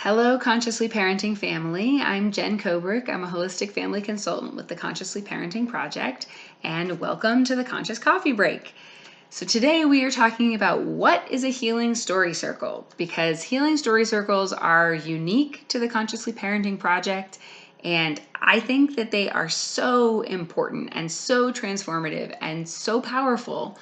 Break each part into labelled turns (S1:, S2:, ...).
S1: Hello, Consciously Parenting family. I'm Jen Kobrick. I'm a holistic family consultant with the Consciously Parenting Project, and welcome to the Conscious Coffee Break. So today we are talking about what is a healing story circle, because healing story circles are unique to the Consciously Parenting Project, and I think that they are so important and so transformative and so powerful.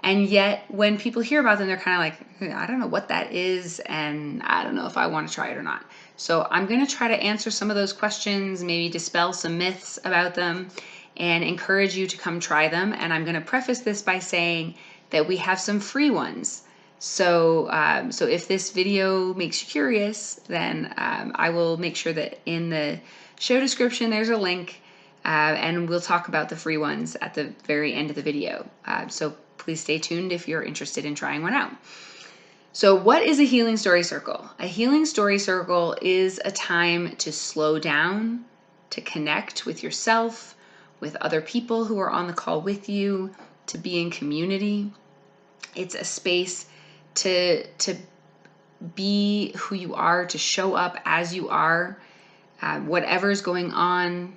S1: And yet, when people hear about them, they're kind of like, I don't know what that is, and I don't know if I want to try it or not. So I'm going to try to answer some of those questions, maybe dispel some myths about them, and encourage you to come try them. And I'm going to preface this by saying that we have some free ones. So if this video makes you curious, then I will make sure that in the show description there's a link, and we'll talk about the free ones at the very end of the video. So please stay tuned if you're interested in trying one out. So what is a healing story circle? A healing story circle is a time to slow down, to connect with yourself, with other people who are on the call with you, to be in community. It's a space to be who you are, to show up as you are, whatever's going on,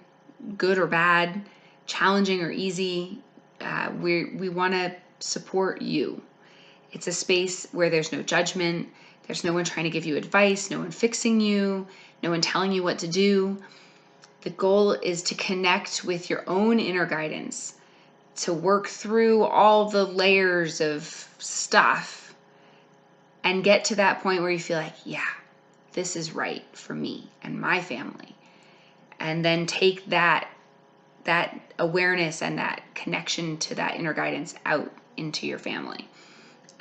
S1: good or bad, challenging or easy. We want to support you. It's a space where there's no judgment. There's no one trying to give you advice, no one fixing you, no one telling you what to do. The goal is to connect with your own inner guidance, to work through all the layers of stuff and get to that point where you feel like, yeah, this is right for me and my family. And then take that awareness and that connection to that inner guidance out into your family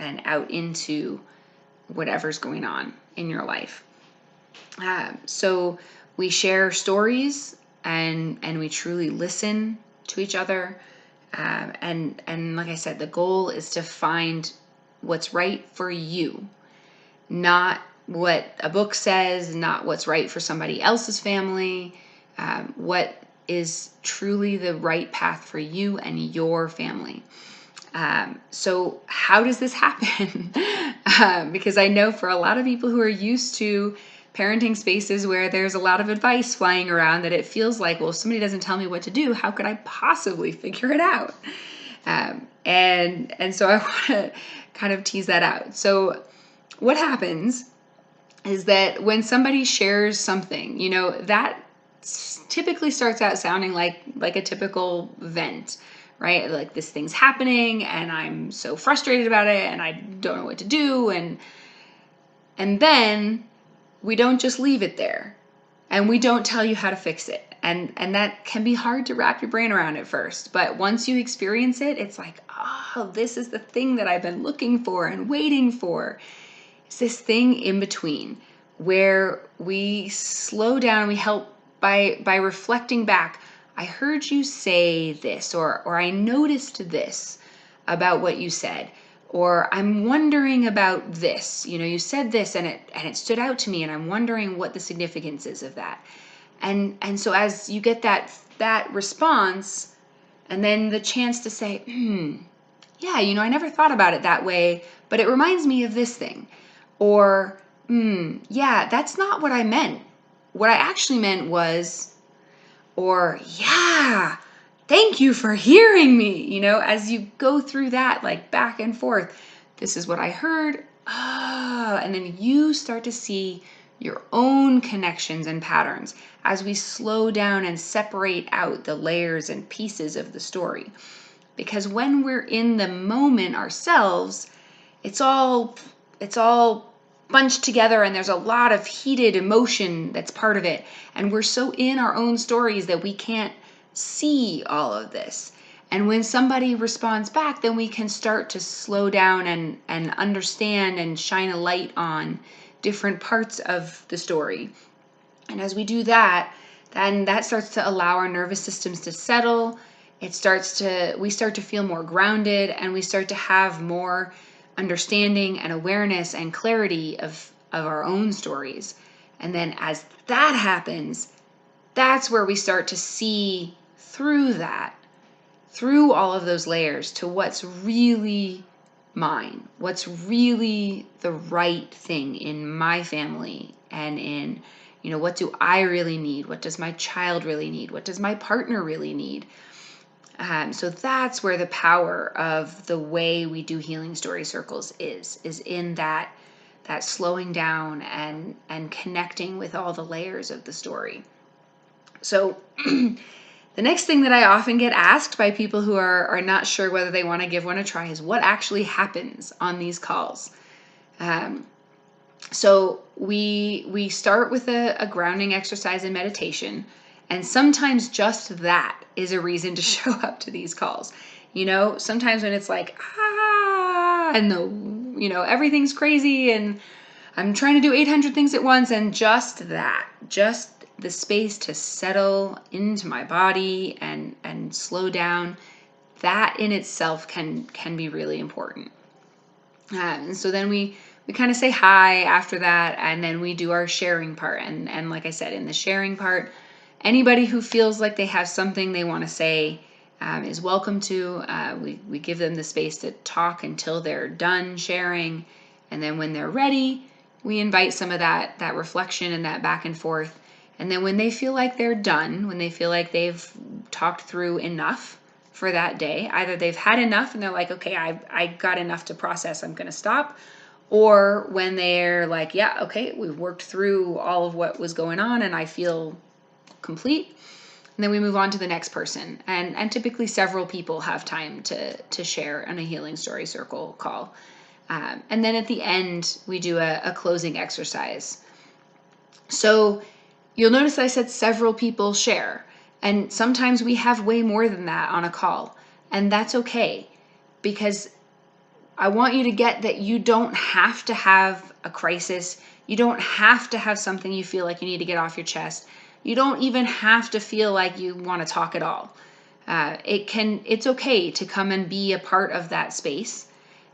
S1: and out into whatever's going on in your life. So we share stories and we truly listen to each other. And like I said, the goal is to find what's right for you, not what a book says, not what's right for somebody else's family, what is truly the right path for you and your family. So how does this happen? Because I know for a lot of people who are used to parenting spaces where there's a lot of advice flying around, that it feels like, well, if somebody doesn't tell me what to do, how could I possibly figure it out? And so I want to kind of tease that out. So what happens is that when somebody shares something, that typically starts out sounding like a typical vent, right? Like, this thing's happening and I'm so frustrated about it and I don't know what to do. And then we don't just leave it there, and we don't tell you how to fix it. And that can be hard to wrap your brain around at first. But once you experience it, it's like, oh, this is the thing that I've been looking for and waiting for. It's this thing in between where we slow down and we help by reflecting back. I heard you say this, or I noticed this about what you said, or I'm wondering about this. You said this and it stood out to me, and I'm wondering what the significance is of that. And so as you get that response, and then the chance to say, yeah, I never thought about it that way, but it reminds me of this thing. Or, yeah, that's not what I meant. What I actually meant was, or, yeah, thank you for hearing me. As you go through that, like, back and forth, this is what I heard. And then you start to see your own connections and patterns as we slow down and separate out the layers and pieces of the story. Because when we're in the moment ourselves, it's all bunched together, and there's a lot of heated emotion that's part of it. And we're so in our own stories that we can't see all of this. And when somebody responds back, then we can start to slow down and understand and shine a light on different parts of the story. And as we do that, then that starts to allow our nervous systems to settle. We start to feel more grounded, and we start to have more understanding and awareness and clarity of our own stories. And then as that happens, that's where we start to see through all of those layers, to what's really mine, what's really the right thing in my family and in, what do I really need? What does my child really need? What does my partner really need? So that's where the power of the way we do healing story circles is in that slowing down and connecting with all the layers of the story. So the next thing that I often get asked by people who are not sure whether they want to give one a try is what actually happens on these calls. So we start with a grounding exercise and meditation, and sometimes just that is a reason to show up to these calls. Sometimes when it's like and everything's crazy and I'm trying to do 800 things at once, and just the space to settle into my body and slow down, that in itself can be really important. And so then we kind of say hi after that, and then we do our sharing part. And like I said, in the sharing part, anybody who feels like they have something they want to say is welcome to. We give them the space to talk until they're done sharing, and then when they're ready, we invite some of that reflection and that back and forth. And then when they feel like they're done, when they feel like they've talked through enough for that day, either they've had enough and they're like, okay, I got enough to process, I'm going to stop. Or when they're like, yeah, okay, we've worked through all of what was going on and I feel complete. And then we move on to the next person. And typically several people have time to share on a healing story circle call. And then at the end, we do a closing exercise. So you'll notice I said several people share. And sometimes we have way more than that on a call. And that's okay, because I want you to get that you don't have to have a crisis. You don't have to have something you feel like you need to get off your chest. You don't even have to feel like you want to talk at all. It's okay to come and be a part of that space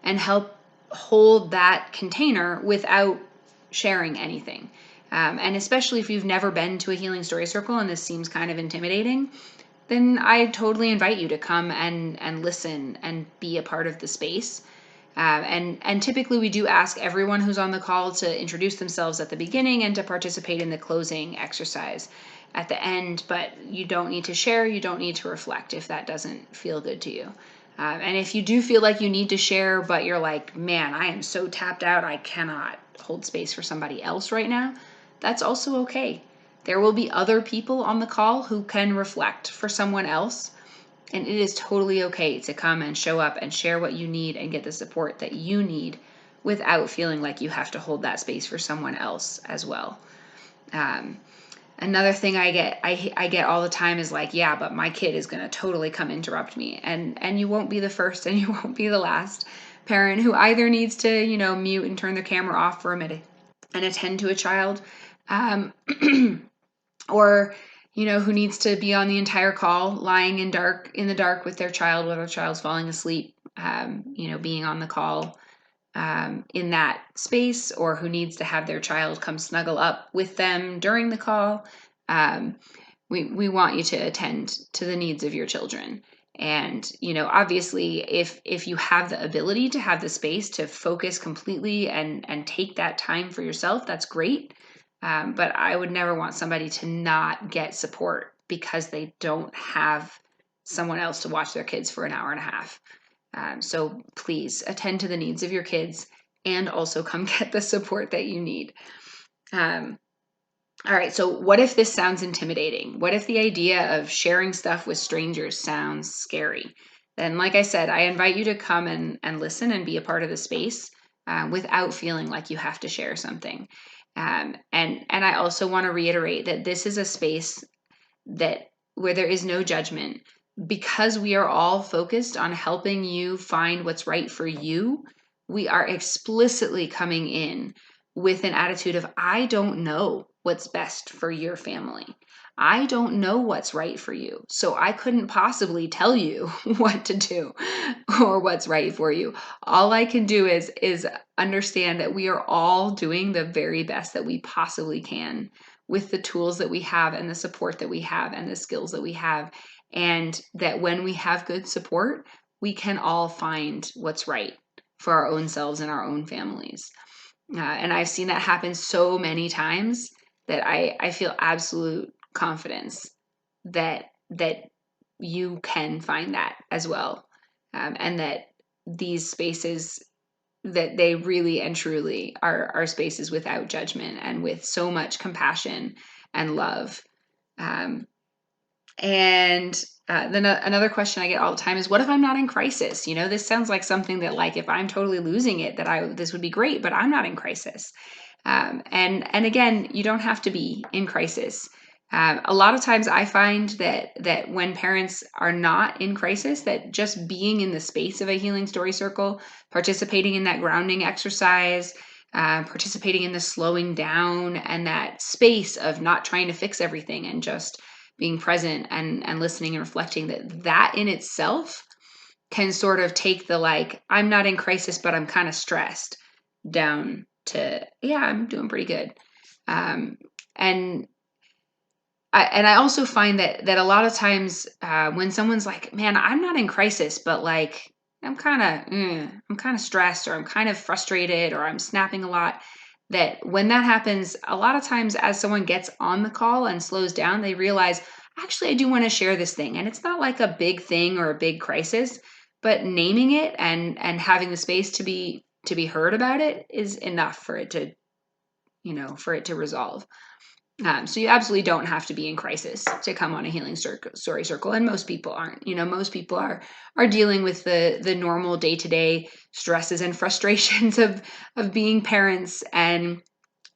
S1: and help hold that container without sharing anything. And especially if you've never been to a healing story circle and this seems kind of intimidating, then I totally invite you to come and listen and be a part of the space. And typically we do ask everyone who's on the call to introduce themselves at the beginning and to participate in the closing exercise at the end, but you don't need to share, you don't need to reflect if that doesn't feel good to you. And if you do feel like you need to share, but you're like, man, I am so tapped out, I cannot hold space for somebody else right now, that's also okay. There will be other people on the call who can reflect for someone else. And it is totally okay to come and show up and share what you need and get the support that you need without feeling like you have to hold that space for someone else as well. Another thing I get all the time is like, yeah, but my kid is going to totally come interrupt me. And you won't be the first and you won't be the last parent who either needs to, mute and turn the camera off for a minute and attend to a child, or who needs to be on the entire call lying in the dark with their child while their child's falling asleep, being on the call in that space, or who needs to have their child come snuggle up with them during the call. We want you to attend to the needs of your children. And, obviously if you have the ability to have the space to focus completely and take that time for yourself, that's great. But I would never want somebody to not get support because they don't have someone else to watch their kids for an hour and a half. So please attend to the needs of your kids and also come get the support that you need. All right, so what if this sounds intimidating? What if the idea of sharing stuff with strangers sounds scary? Then, like I said, I invite you to come and listen and be a part of the space without feeling like you have to share something. And I also want to reiterate that this is a space where there is no judgment, because we are all focused on helping you find what's right for you. We are explicitly coming in with an attitude of, I don't know what's best for your family. I don't know what's right for you. So I couldn't possibly tell you what to do or what's right for you. All I can do is understand that we are all doing the very best that we possibly can with the tools that we have and the support that we have and the skills that we have. And that when we have good support, we can all find what's right for our own selves and our own families. And I've seen that happen so many times that I feel absolute confidence that you can find that as well, and that these spaces, that they really and truly are spaces without judgment and with so much compassion and love. Um, and then another question I get all the time is, what if I'm not in crisis? This sounds like something that, like, if I'm totally losing it, this would be great, but I'm not in crisis. And again, you don't have to be in crisis. A lot of times I find that when parents are not in crisis, that just being in the space of a healing story circle, participating in that grounding exercise, participating in the slowing down and that space of not trying to fix everything and just being present and listening and reflecting, that in itself can sort of take the, like, I'm not in crisis, but I'm kind of stressed, down to, yeah, I'm doing pretty good. Um, and I also find that a lot of times when someone's like, man, I'm not in crisis, but like I'm kind of stressed, or I'm kind of frustrated, or I'm snapping a lot. That when that happens, a lot of times as someone gets on the call and slows down, they realize, actually, I do want to share this thing, and it's not like a big thing or a big crisis, but naming it and having the space to be heard about it is enough for it to, resolve. So you absolutely don't have to be in crisis to come on a healing story circle, and most people aren't. Most people are dealing with the normal day-to-day stresses and frustrations of being parents, and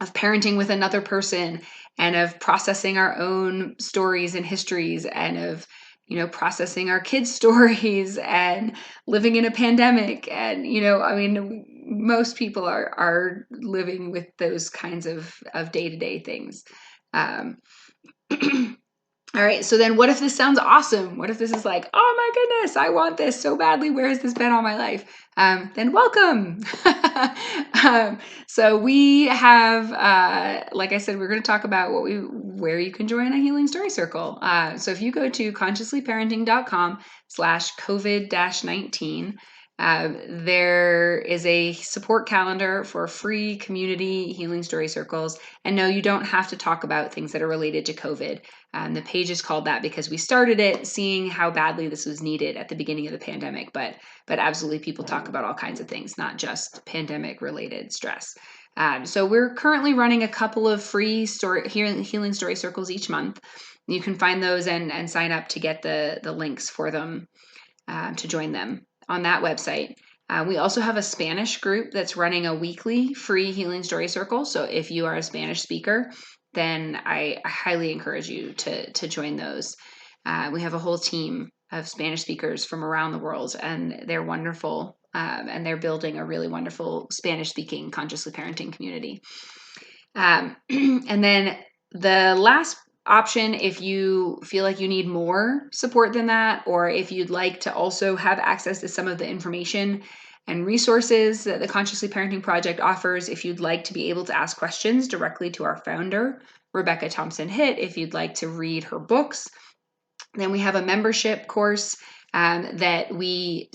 S1: of parenting with another person, and of processing our own stories and histories, and of processing our kids' stories, and living in a pandemic, and I mean, most people are living with those kinds of day-to-day things. um, all right, so then what if this sounds awesome? What if this is like, oh my goodness, I want this so badly. Where has this been all my life? Then welcome. So we have, like I said, we're going to talk about where you can join a healing story circle. So if you go to consciouslyparenting.com/COVID-19, there is a support calendar for free community healing story circles. And no, you don't have to talk about things that are related to COVID. The page is called that because we started it seeing how badly this was needed at the beginning of the pandemic. But absolutely, people talk about all kinds of things, not just pandemic related stress. So we're currently running a couple of free healing story circles each month. You can find those and sign up to get the links for them, to join them on that website. We also have a Spanish group that's running a weekly free healing story circle. So if you are a Spanish speaker, then I highly encourage you to join those. We have a whole team of Spanish speakers from around the world, and they're wonderful. And they're building a really wonderful Spanish-speaking consciously parenting community. And then the last option, if you feel like you need more support than that, or if you'd like to also have access to some of the information and resources that the Consciously Parenting Project offers, if you'd like to be able to ask questions directly to our founder, Rebecca Thompson Hitt, if you'd like to read her books, then we have a membership course that we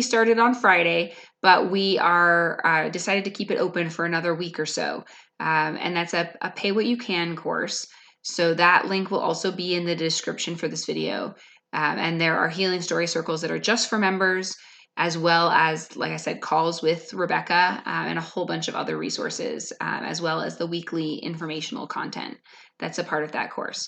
S1: started on Friday, but we are decided to keep it open for another week or so. And that's a pay what you can course. So that link will also be in the description for this video. And there are healing story circles that are just for members, as well as, like I said, calls with Rebecca, and a whole bunch of other resources, as well as the weekly informational content that's a part of that course.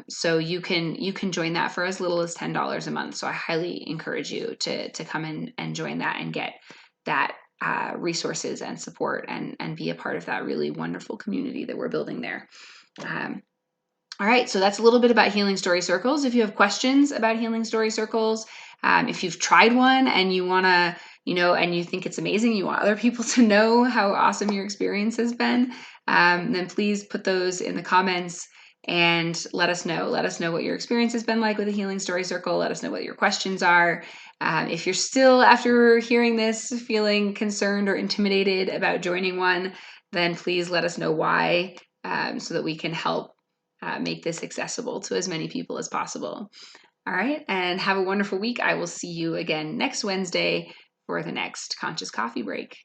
S1: So you can join that for as little as $10 a month. So I highly encourage you to come in and join that and get that resources and support, and be a part of that really wonderful community that we're building there. All right, so that's a little bit about healing story circles. If you have questions about healing story circles, if you've tried one and you want to, and you think it's amazing, you want other people to know how awesome your experience has been, then please put those in the comments and let us know. Let us know what your experience has been like with a healing story circle. Let us know what your questions are. If you're still, after hearing this, feeling concerned or intimidated about joining one, then please let us know why, so that we can help make this accessible to as many people as possible. All right, and have a wonderful week. I will see you again next Wednesday for the next Conscious Coffee Break.